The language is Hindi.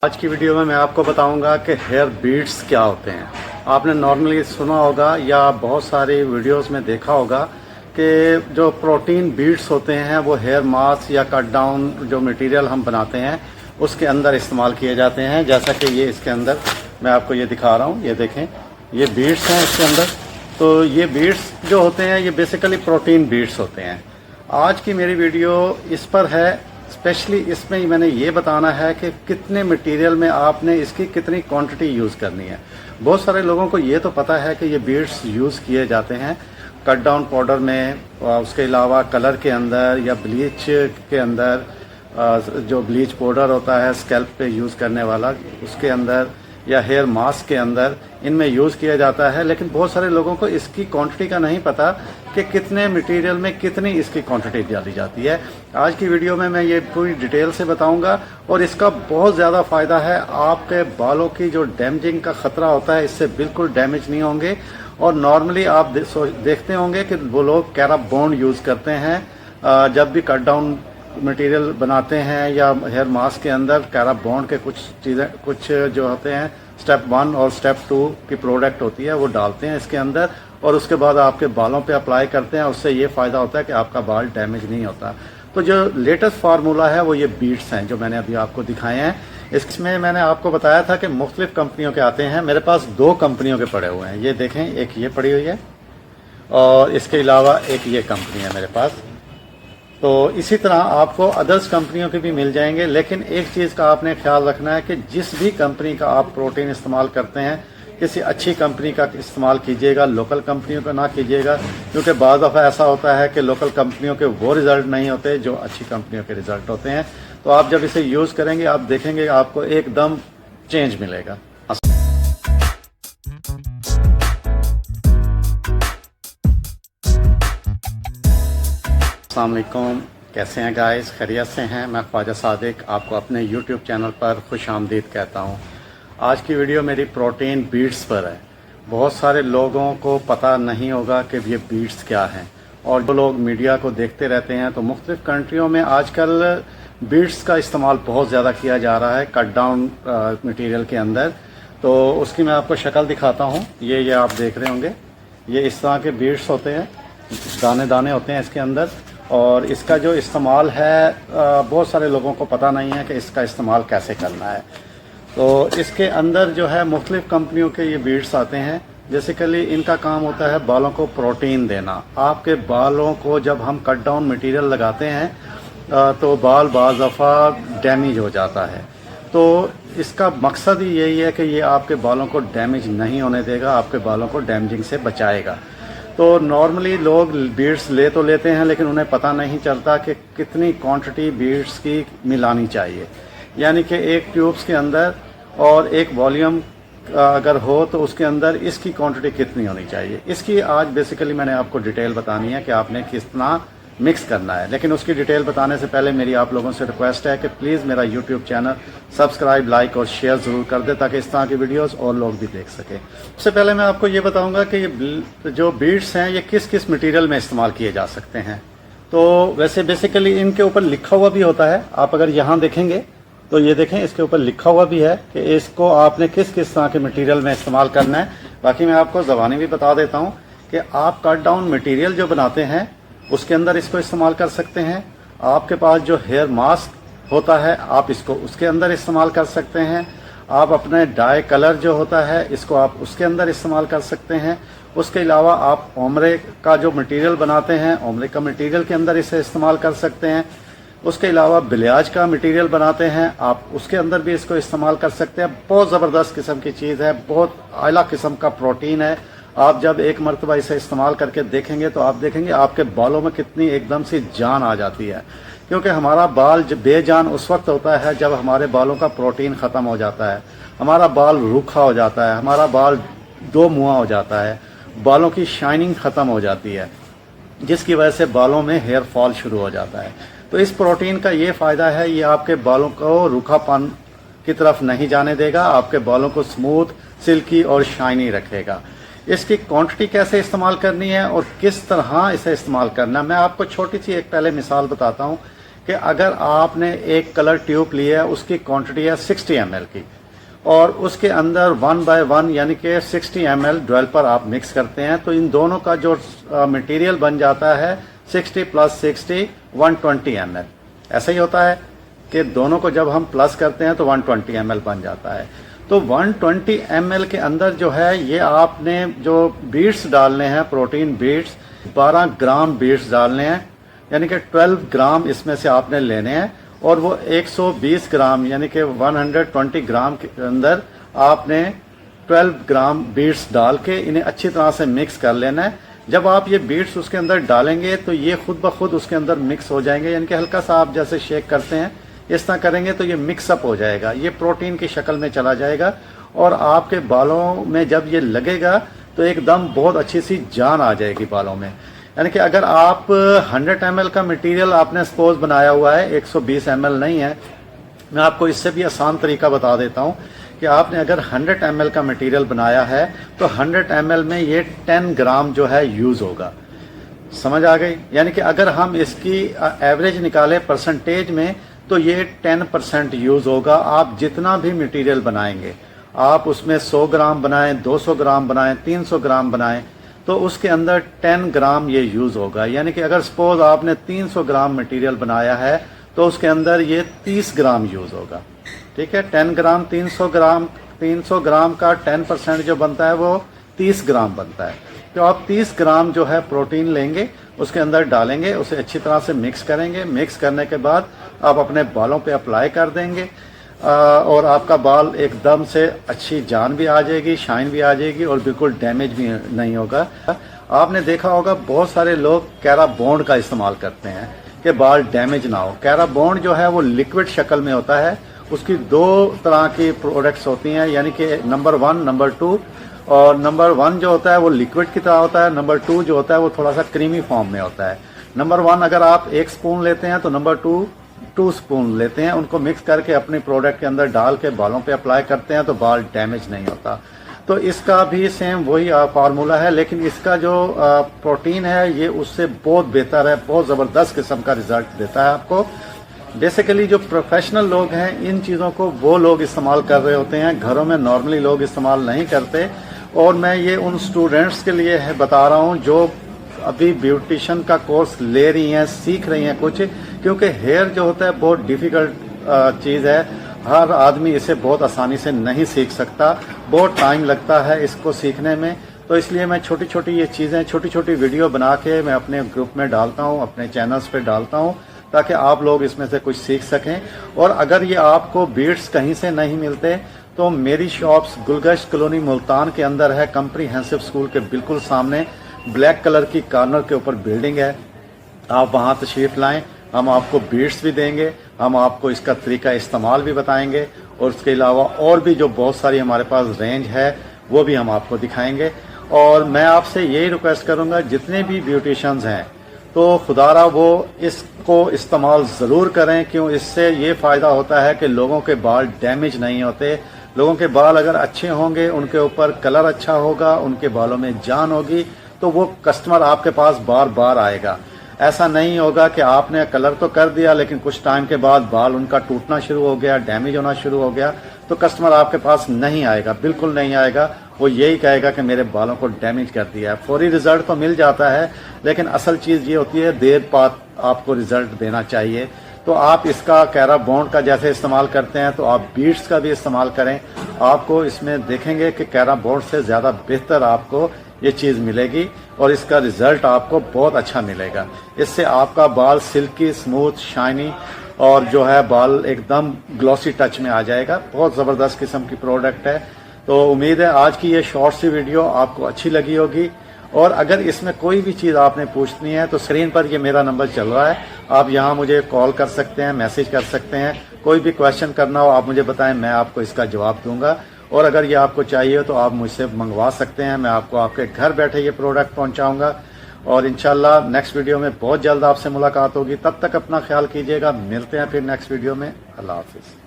आज की वीडियो में मैं आपको बताऊंगा कि हेयर बीड्स क्या होते हैं। आपने नॉर्मली सुना होगा या बहुत सारी वीडियोस में देखा होगा कि जो प्रोटीन बीड्स होते हैं वो हेयर मास्क या कट डाउन जो मटेरियल हम बनाते हैं उसके अंदर इस्तेमाल किए जाते हैं। जैसा कि ये इसके अंदर मैं आपको ये दिखा रहा हूँ, ये देखें, ये बीड्स हैं इसके अंदर। तो ये बीड्स जो होते हैं ये बेसिकली प्रोटीन बीड्स होते हैं। आज की मेरी वीडियो इस पर है, स्पेशली इसमें मैंने ये बताना है कि कितने मटेरियल में आपने इसकी कितनी क्वांटिटी यूज़ करनी है। बहुत सारे लोगों को ये तो पता है कि ये बीड्स यूज़ किए जाते हैं कट डाउन पाउडर में, उसके अलावा कलर के अंदर या ब्लीच के अंदर, जो ब्लीच पाउडर होता है स्कैल्प पे यूज़ करने वाला उसके अंदर, या हेयर मास्क के अंदर इनमें यूज़ किया जाता है। लेकिन बहुत सारे लोगों को इसकी क्वांटिटी का नहीं पता कि कितने मटेरियल में कितनी इसकी क्वांटिटी डाली जाती है। आज की वीडियो में मैं ये पूरी डिटेल से बताऊंगा और इसका बहुत ज़्यादा फ़ायदा है। आपके बालों की जो डैमेजिंग का ख़तरा होता है इससे बिल्कुल डैमेज नहीं होंगे। और नॉर्मली आप देखते होंगे कि वो लोग कैरप बॉन्ड यूज़ करते हैं जब भी कट डाउन मटेरियल बनाते हैं या हेयर मास्क के अंदर कैरप बॉन्ड के कुछ चीज़ें, कुछ जो होते हैं स्टेप 1 और स्टेप 2 की प्रोडक्ट होती है वो डालते हैं इसके अंदर और उसके बाद आपके बालों पे अप्लाई करते हैं। उससे ये फ़ायदा होता है कि आपका बाल डैमेज नहीं होता। तो जो लेटेस्ट फार्मूला है वो ये बीड्स हैं जो मैंने अभी आपको दिखाए हैं। इसमें मैंने आपको बताया था कि मुख्तलिफ कंपनियों के आते हैं। मेरे पास 2 कंपनियों के पड़े हुए हैं, ये देखें, एक ये पड़ी हुई है और इसके अलावा एक ये कंपनी है मेरे पास। तो इसी तरह आपको अदर्स कंपनियों के भी मिल जाएंगे। लेकिन एक चीज़ का आपने ख्याल रखना है कि जिस भी कंपनी का आप प्रोटीन इस्तेमाल करते हैं किसी अच्छी कंपनी का इस्तेमाल कीजिएगा, लोकल कंपनियों का ना कीजिएगा, क्योंकि बाज़ दफ़ा ऐसा होता है कि लोकल कंपनियों के वो रिज़ल्ट नहीं होते जो अच्छी कंपनियों के रिज़ल्ट होते हैं। तो आप जब इसे यूज़ करेंगे आप देखेंगे आपको एकदम चेंज मिलेगा। अस्सलाम वालेकुम, कैसे हैं गाइस? खैरियत से हैं? मैं ख्वाजा सादिक आपको अपने YouTube चैनल पर खुश आमदीद कहता हूं। आज की वीडियो मेरी प्रोटीन बीड्स पर है। बहुत सारे लोगों को पता नहीं होगा कि ये बीड्स क्या हैं और जो लोग मीडिया को देखते रहते हैं तो मुख्तलिफ कंट्रियों में आजकल बीड्स का इस्तेमाल बहुत ज़्यादा किया जा रहा है कट डाउन मटीरियल के अंदर। तो उसकी मैं आपको शक्ल दिखाता हूँ। ये आप देख रहे होंगे, ये इस तरह के बीड्स होते हैं, दाने दाने होते हैं इसके अंदर। और इसका जो इस्तेमाल है बहुत सारे लोगों को पता नहीं है कि इसका इस्तेमाल कैसे करना है। तो इसके अंदर जो है मुख्तलिफ कंपनियों के ये बीड्स आते हैं। बेसिकली इनका काम होता है बालों को प्रोटीन देना। आपके बालों को जब हम कट डाउन मटेरियल लगाते हैं तो बाल बाज़ दफ़ा डैमेज हो जाता है। तो इसका मकसद ही यही है कि ये आपके बालों को डैमेज नहीं होने देगा, आपके बालों को डैमेजिंग से बचाएगा। तो नॉर्मली लोग बीड्स ले तो लेते हैं लेकिन उन्हें पता नहीं चलता कि कितनी क्वांटिटी बीड्स की मिलानी चाहिए। यानी कि एक ट्यूब्स के अंदर और एक वॉल्यूम अगर हो तो उसके अंदर इसकी क्वांटिटी कितनी होनी चाहिए। इसकी आज बेसिकली मैंने आपको डिटेल बतानी है कि आपने कितना मिक्स करना है। लेकिन उसकी डिटेल बताने से पहले मेरी आप लोगों से रिक्वेस्ट है कि प्लीज़ मेरा यूट्यूब चैनल सब्सक्राइब, लाइक और शेयर ज़रूर कर दे ताकि इस तरह की वीडियोस और लोग भी देख सकें। सबसे पहले मैं आपको ये बताऊंगा कि ये जो बीड्स हैं ये किस किस मटेरियल में इस्तेमाल किए जा सकते हैं। तो वैसे बेसिकली इनके ऊपर लिखा हुआ भी होता है। आप अगर यहाँ देखेंगे तो ये देखें, इसके ऊपर लिखा हुआ भी है कि इसको आपने किस किस तरह के मटीरियल में इस्तेमाल करना है। बाकी मैं आपको ज़बानी भी बता देता हूँ कि आप कट डाउन मटीरियल जो बनाते हैं उसके अंदर इसको इस्तेमाल कर सकते हैं। आपके पास जो हेयर मास्क होता है आप इसको उसके अंदर इस्तेमाल कर सकते हैं। आप अपने डाई कलर जो होता है इसको आप उसके अंदर इस्तेमाल कर सकते हैं। उसके अलावा आप ओमरे का जो मटेरियल बनाते हैं ओमरे का मटेरियल के अंदर इसे इस्तेमाल कर सकते हैं। उसके अलावा बिलियाज का मटेरियल बनाते हैं आप उसके अंदर भी इसको इस्तेमाल कर सकते हैं। बहुत ज़बरदस्त किस्म की चीज़ है, बहुत आला किस्म का प्रोटीन है। आप जब एक मरतबा इसे इस्तेमाल करके देखेंगे तो आप देखेंगे आपके बालों में कितनी एकदम से जान आ जाती है। क्योंकि हमारा बाल बेजान उस वक्त होता है जब हमारे बालों का प्रोटीन ख़त्म हो जाता है, हमारा बाल रूखा हो जाता है, हमारा बाल दो मुँहा हो जाता है, बालों की शाइनिंग ख़त्म हो जाती है, जिसकी वजह से बालों में हेयर फॉल शुरू हो जाता है। तो इस प्रोटीन का ये फ़ायदा है, ये आपके बालों को रूखापन की तरफ नहीं जाने देगा, आपके बालों को स्मूथ, सिल्की और शाइनी रखेगा। इसकी क्वांटिटी कैसे इस्तेमाल करनी है और किस तरह इसे इस्तेमाल करना है, मैं आपको छोटी सी एक पहले मिसाल बताता हूँ कि अगर आपने एक कलर ट्यूब ली है, उसकी क्वांटिटी है 60 ml की, और उसके अंदर 1 by 1 यानी कि 60 ml डेवलपर आप मिक्स करते हैं, तो इन दोनों का जो मटेरियल बन जाता है 60 + 60 120 ml। ऐसा ही होता है कि दोनों को जब हम प्लस करते हैं तो 120 ml बन जाता है। तो 120 ml के अंदर जो है, ये आपने जो बीट्स डालने हैं, प्रोटीन बीट्स 12 ग्राम बीट्स डालने हैं, यानी कि 12 ग्राम इसमें से आपने लेने हैं, और वो 120 ग्राम यानी कि 120 ग्राम के अंदर आपने 12 ग्राम बीट्स डाल के इन्हें अच्छी तरह से मिक्स कर लेना है। जब आप ये बीट्स उसके अंदर डालेंगे तो ये खुद ब खुद उसके अंदर मिक्स हो जाएंगे, यानी कि हल्का सा आप जैसे शेक करते हैं इस तरह करेंगे तो ये मिक्सअप हो जाएगा, ये प्रोटीन की शक्ल में चला जाएगा, और आपके बालों में जब ये लगेगा तो एकदम बहुत अच्छी सी जान आ जाएगी बालों में। यानी कि अगर आप 100 ml का मटेरियल आपने सपोज बनाया हुआ है, 120 ml नहीं है, मैं आपको इससे भी आसान तरीका बता देता हूँ कि आपने अगर 100 ml का मटेरियल बनाया है तो 100 ml में ये 10 ग्राम जो है यूज़ होगा। समझ आ गई? यानी कि अगर हम इसकी एवरेज निकालें परसेंटेज में तो ये 10% यूज़ होगा। आप जितना भी मटेरियल बनाएंगे, आप उसमें 100 ग्राम बनाएं, 200 ग्राम बनाएं, 300 ग्राम बनाएं, तो उसके अंदर 10 ग्राम ये यूज़ होगा। यानी कि अगर सपोज आपने 300 ग्राम मटेरियल बनाया है तो उसके अंदर ये 30 ग्राम यूज़ होगा। ठीक है, 10 ग्राम 300 ग्राम का 10% जो बनता है वो 30 ग्राम बनता है। तो आप 30 ग्राम जो है प्रोटीन लेंगे, उसके अंदर डालेंगे, उसे अच्छी तरह से मिक्स करेंगे। मिक्स करने के बाद आप अपने बालों पे अप्लाई कर देंगे, और आपका बाल एकदम से अच्छी जान भी आ जाएगी, शाइन भी आ जाएगी, और बिल्कुल डैमेज भी नहीं होगा। आपने देखा होगा बहुत सारे लोग कैराबॉन्ड का इस्तेमाल करते हैं कि बाल डैमेज ना हो। कैराबॉन्ड जो है वो लिक्विड शक्ल में होता है। उसकी 2 तरह की प्रोडक्ट्स होती हैं, यानी कि नंबर 1, नंबर 2। और नंबर 1 जो होता है वो लिक्विड की तरह होता है, नंबर 2 जो होता है वो थोड़ा सा क्रीमी फॉर्म में होता है। नंबर 1 अगर आप 1 स्पून लेते हैं तो नंबर 2 स्पून लेते हैं, उनको मिक्स करके अपने प्रोडक्ट के अंदर डाल के बालों पे अप्लाई करते हैं तो बाल डैमेज नहीं होता। तो इसका भी सेम वही फार्मूला है, लेकिन इसका जो प्रोटीन है ये उससे बहुत बेहतर है, बहुत ज़बरदस्त किस्म का रिजल्ट देता है आपको। बेसिकली जो प्रोफेशनल लोग हैं इन चीज़ों को वो लोग इस्तेमाल कर रहे होते हैं, घरों में नॉर्मली लोग इस्तेमाल नहीं करते। और मैं ये उन स्टूडेंट्स के लिए बता रहा हूँ जो अभी ब्यूटिशियन का कोर्स ले रही हैं, सीख रही हैं कुछ, क्योंकि हेयर जो होता है बहुत डिफ़िकल्ट चीज़ है। हर आदमी इसे बहुत आसानी से नहीं सीख सकता, बहुत टाइम लगता है इसको सीखने में। तो इसलिए मैं छोटी छोटी ये चीज़ें, छोटी छोटी वीडियो बना के मैं अपने ग्रुप में डालता हूँ, अपने चैनल्स पे डालता हूँ, ताकि आप लोग इसमें से कुछ सीख सकें। और अगर ये आपको बीट्स कहीं से नहीं मिलते तो मेरी शॉप्स गुलगश्त कॉलोनी मुल्तान के अंदर है, कम्प्रीहेंसिव स्कूल के बिल्कुल सामने ब्लैक कलर की कॉर्नर के ऊपर बिल्डिंग है। आप वहाँ तशरीफ़ लाएं, हम आपको बीट्स भी देंगे, हम आपको इसका तरीका इस्तेमाल भी बताएंगे, और उसके अलावा और भी जो बहुत सारी हमारे पास रेंज है वो भी हम आपको दिखाएंगे। और मैं आपसे यही रिक्वेस्ट करूँगा, जितने भी ब्यूटिशियंस हैं तो खुदारा वो इसको इस्तेमाल ज़रूर करें, क्यों इससे ये फ़ायदा होता है कि लोगों के बाल डैमेज नहीं होते। लोगों के बाल अगर अच्छे होंगे, उनके ऊपर कलर अच्छा होगा, उनके बालों में जान होगी, तो वो कस्टमर आपके पास बार बार आएगा। ऐसा नहीं होगा कि आपने कलर तो कर दिया लेकिन कुछ टाइम के बाद बाल उनका टूटना शुरू हो गया, डैमेज होना शुरू हो गया, तो कस्टमर आपके पास नहीं आएगा, बिल्कुल नहीं आएगा। वो यही कहेगा कि मेरे बालों को डैमेज कर दिया है। फौरी रिजल्ट तो मिल जाता है, लेकिन असल चीज़ ये होती है देर बाद आपको रिजल्ट देना चाहिए। तो आप इसका कैराबॉन्ड का जैसे इस्तेमाल करते हैं तो आप बीट्स का भी इस्तेमाल करें। आपको इसमें देखेंगे कि कैराबॉन्ड से ज़्यादा बेहतर आपको ये चीज़ मिलेगी, और इसका रिजल्ट आपको बहुत अच्छा मिलेगा। इससे आपका बाल सिल्की, स्मूथ, शाइनी, और जो है बाल एकदम ग्लॉसी टच में आ जाएगा। बहुत ज़बरदस्त किस्म की प्रोडक्ट है। तो उम्मीद है आज की ये शॉर्ट सी वीडियो आपको अच्छी लगी होगी। और अगर इसमें कोई भी चीज़ आपने पूछनी है तो स्क्रीन पर ये मेरा नंबर चल रहा है, आप यहाँ मुझे कॉल कर सकते हैं, मैसेज कर सकते हैं। कोई भी क्वेश्चन करना हो आप मुझे बताएं, मैं आपको इसका जवाब दूंगा। और अगर ये आपको चाहिए तो आप मुझसे मंगवा सकते हैं, मैं आपको आपके घर बैठे ये प्रोडक्ट पहुंचाऊंगा। और इंशाल्लाह नेक्स्ट वीडियो में बहुत जल्द आपसे मुलाकात होगी। तब तक अपना ख्याल कीजिएगा, मिलते हैं फिर नेक्स्ट वीडियो में। अल्लाह हाफिज़।